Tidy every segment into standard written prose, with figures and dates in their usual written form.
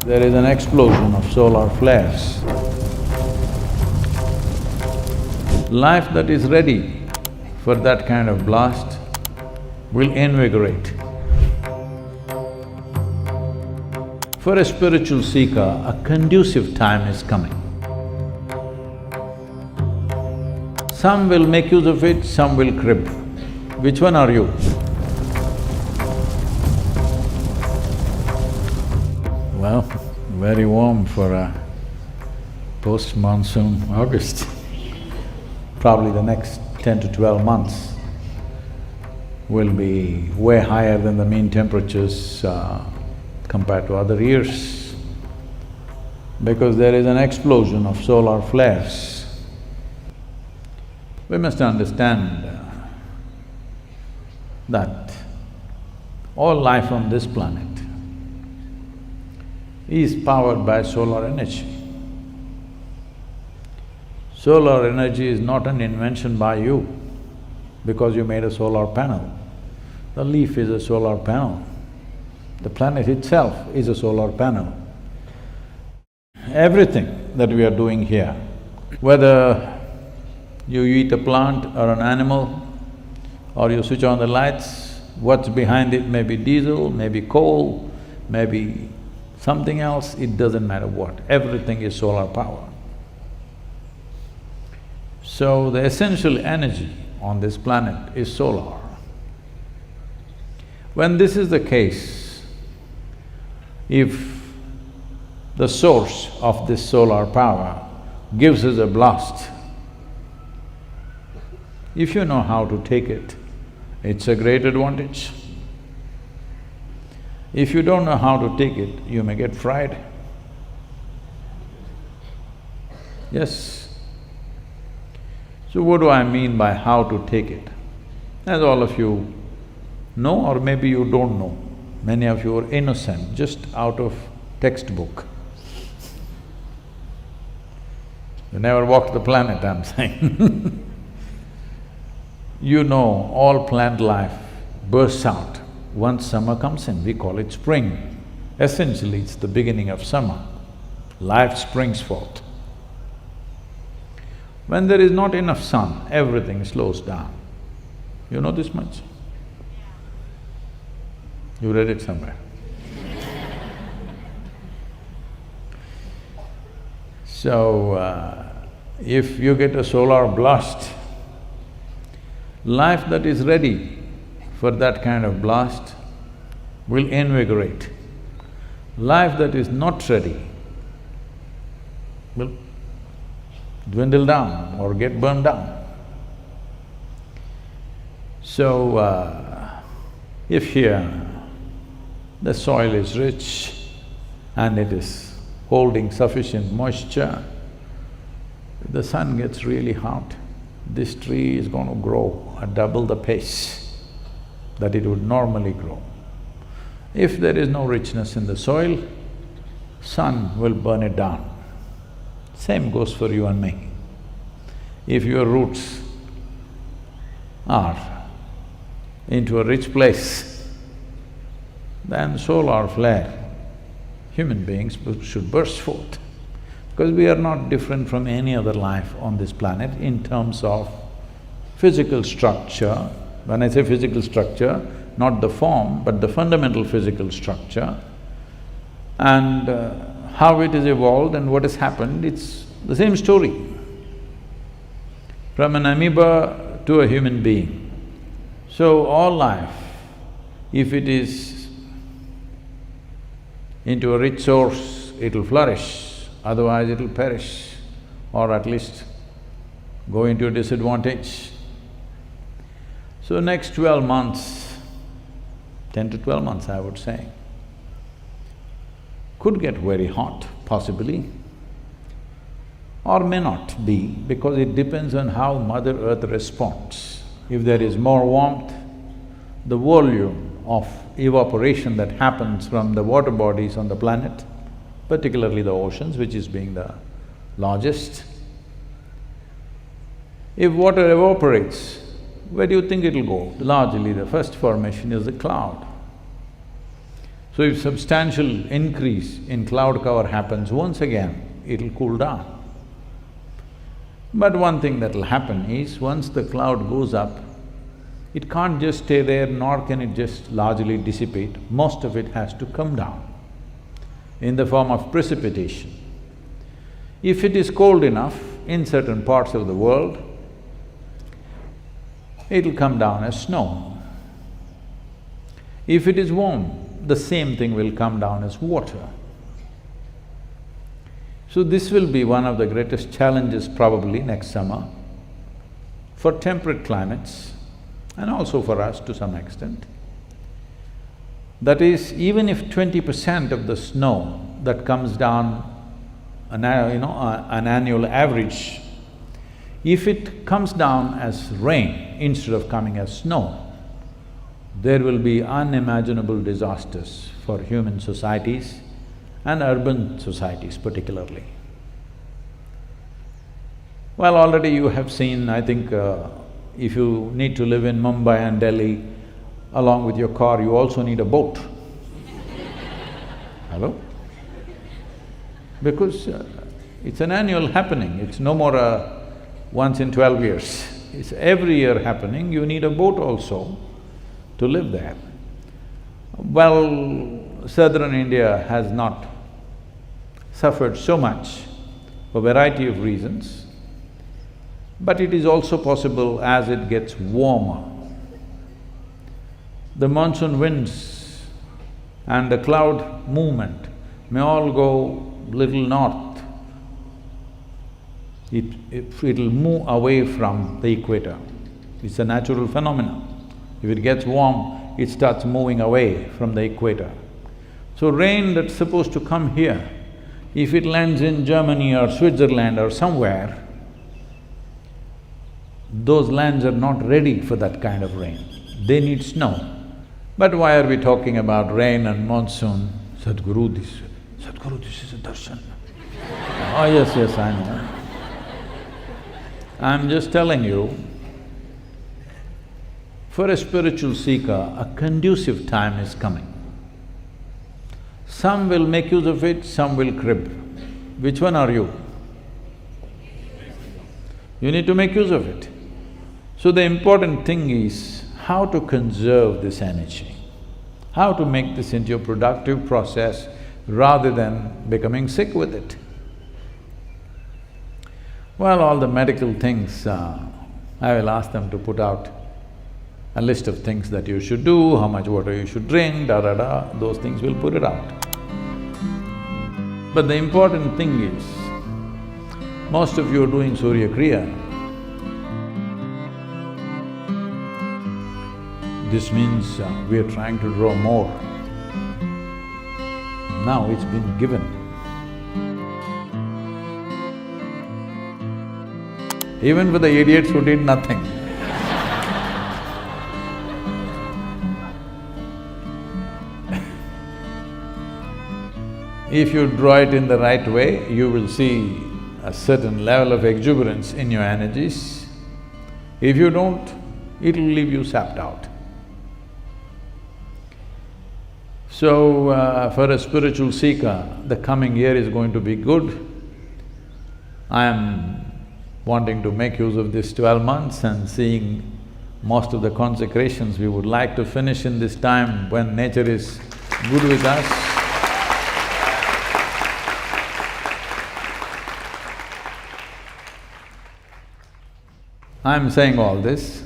There is an explosion of solar flares. Life that is ready for that kind of blast will invigorate. For a spiritual seeker, a conducive time is coming. Some will make use of it, some will crib. Which one are you? Well, very warm for a post-monsoon August. Probably the next 10 to 12 months will be way higher than the mean temperatures compared to other years, because there is an explosion of solar flares. We must understand that all life on this planet is powered by solar energy. Solar energy is not an invention by you because you made a solar panel. The leaf is a solar panel. The planet itself is a solar panel. Everything that we are doing here, whether you eat a plant or an animal, or you switch on the lights, what's behind it may be diesel, maybe coal, maybe something else, it doesn't matter what, everything is solar power. So the essential energy on this planet is solar. When this is the case, if the source of this solar power gives us a blast, if you know how to take it, it's a great advantage. If you don't know how to take it, you may get fried. Yes. So what do I mean by how to take it? As all of you know, or maybe you don't know, many of you are innocent, just out of textbook. You never walked the planet, I'm saying You know, all plant life bursts out once summer comes in, we call it spring. Essentially, it's the beginning of summer. Life springs forth. When there is not enough sun, everything slows down. You know this much? You read it somewhere. So, if you get a solar blast, life that is ready for that kind of blast will invigorate. Life that is not ready will dwindle down or get burned down. So, if here the soil is rich and it is holding sufficient moisture, if the sun gets really hot, this tree is going to grow at double the pace that it would normally grow. If there is no richness in the soil, sun will burn it down. Same goes for you and me. If your roots are into a rich place, then solar flare, human beings should burst forth. Because we are not different from any other life on this planet in terms of physical structure. When I say physical structure, not the form, but the fundamental physical structure. And how it is evolved and what has happened, it's the same story. From an amoeba to a human being. So all life, if it is into a rich source, it'll flourish. Otherwise it'll perish, or at least go into a disadvantage. So next 12 months, 10 to 12 months I would say, could get very hot, possibly, or may not be, because it depends on how Mother Earth responds. If there is more warmth, the volume of evaporation that happens from the water bodies on the planet, particularly the oceans, which is being the largest. If water evaporates, where do you think it'll go? Largely the first formation is the cloud. So if substantial increase in cloud cover happens, once again, it'll cool down. But one thing that'll happen is, once the cloud goes up, it can't just stay there, nor can it just largely dissipate. Most of it has to come down in the form of precipitation. If it is cold enough in certain parts of the world, it'll come down as snow. If it is warm, the same thing will come down as water. So this will be one of the greatest challenges probably next summer for temperate climates and also for us to some extent. That is, even if 20% of the snow that comes down an annual average, if it comes down as rain instead of coming as snow, there will be unimaginable disasters for human societies and urban societies particularly. Well, already you have seen, I think, if you need to live in Mumbai and Delhi, along with your car, you also need a boat. Hello? Because it's an annual happening, it's no more a once in 12 years. It's every year happening, you need a boat also to live there. Well, southern India has not suffered so much for a variety of reasons, but it is also possible as it gets warmer. The monsoon winds and the cloud movement may all go little north. It'll move away from the equator. It's a natural phenomenon. If it gets warm, it starts moving away from the equator. So rain that's supposed to come here, if it lands in Germany or Switzerland or somewhere, those lands are not ready for that kind of rain. They need snow. But why are we talking about rain and monsoon? Sadhguru, this is a darshan. Oh, yes, I know. I'm just telling you, for a spiritual seeker, a conducive time is coming. Some will make use of it, some will crib. Which one are you? You need to make use of it. So the important thing is how to conserve this energy, how to make this into a productive process rather than becoming sick with it. Well, all the medical things, I will ask them to put out a list of things that you should do, how much water you should drink, da-da-da, those things will put it out. But the important thing is, most of you are doing Surya Kriya. This means we are trying to draw more. Now it's been given. Even for the idiots who did nothing. If you draw it in the right way, you will see a certain level of exuberance in your energies. If you don't, it'll leave you sapped out. So, for a spiritual seeker, the coming year is going to be good. I am wanting to make use of this 12 months and seeing most of the consecrations we would like to finish in this time when nature is good with us. I'm saying all this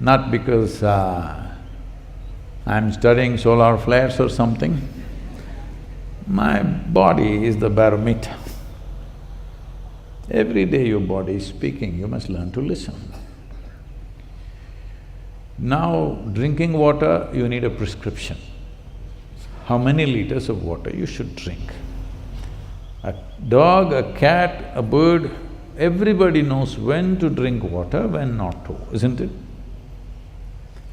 not because I'm studying solar flares or something. My body is the barometer. Every day your body is speaking, you must learn to listen. Now, drinking water, you need a prescription. How many liters of water you should drink? A dog, a cat, a bird, everybody knows when to drink water, when not to, isn't it?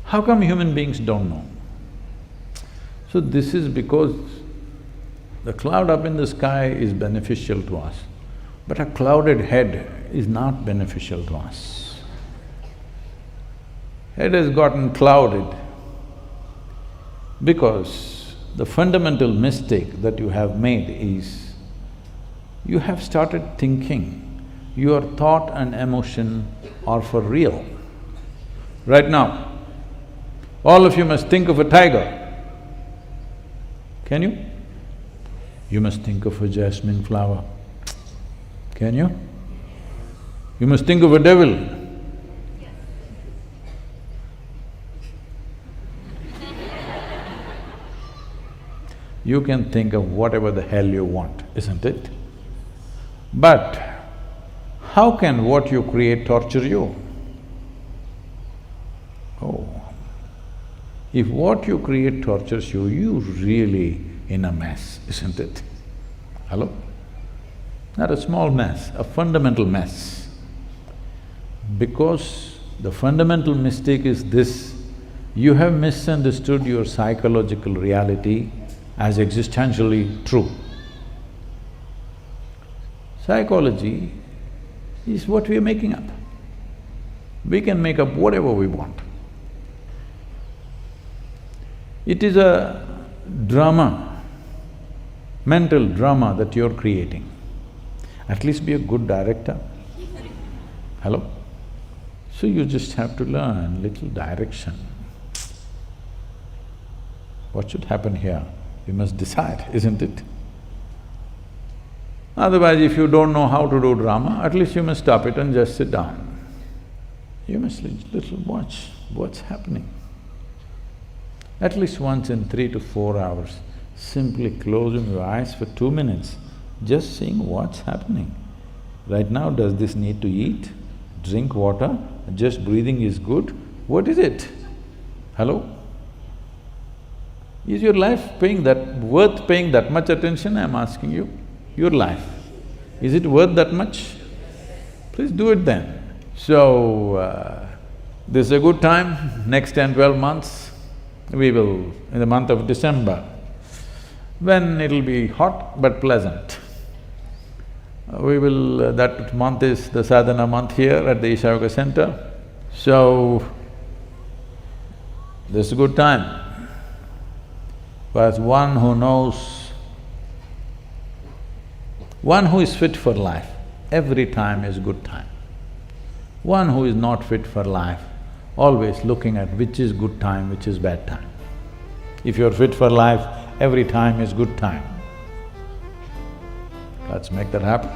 How come human beings don't know? So this is because the cloud up in the sky is beneficial to us, but a clouded head is not beneficial to us. Head has gotten clouded because The fundamental mistake that you have made is, you have started thinking your thought and emotion are for real. Right now, all of you must think of a tiger. Can you? You must think of a jasmine flower. Can you? You must think of a devil. You can think of whatever the hell you want, isn't it? But how can what you create torture you? Oh, if what you create tortures you, you're really in a mess, isn't it? Hello? Not a small mess, a fundamental mess. Because the fundamental mistake is this: you have misunderstood your psychological reality as existentially true. Psychology is what we are making up. We can make up whatever we want. It is a drama, mental drama that you're creating. At least be a good director. Hello? So you just have to learn little direction. What should happen here? You must decide, isn't it? Otherwise, if you don't know how to do drama, at least you must stop it and just sit down. You must little watch what's happening. At least once in 3 to 4 hours, simply closing your eyes for 2 minutes, just seeing what's happening. Right now, does this need to eat, drink water, just breathing is good? What is it? Hello? Is your life worth paying that much attention, I'm asking you? Your life, is it worth that much? Please do it then. So, this is a good time, next 10-12 months, we will, in the month of December, when it'll be hot but pleasant, that month is the sadhana month here at the Isha Yoga Center. So, this is a good time. But one who knows, one who is fit for life, every time is good time. One who is not fit for life, always looking at which is good time, which is bad time. If you're fit for life, every time is good time. Let's make that happen.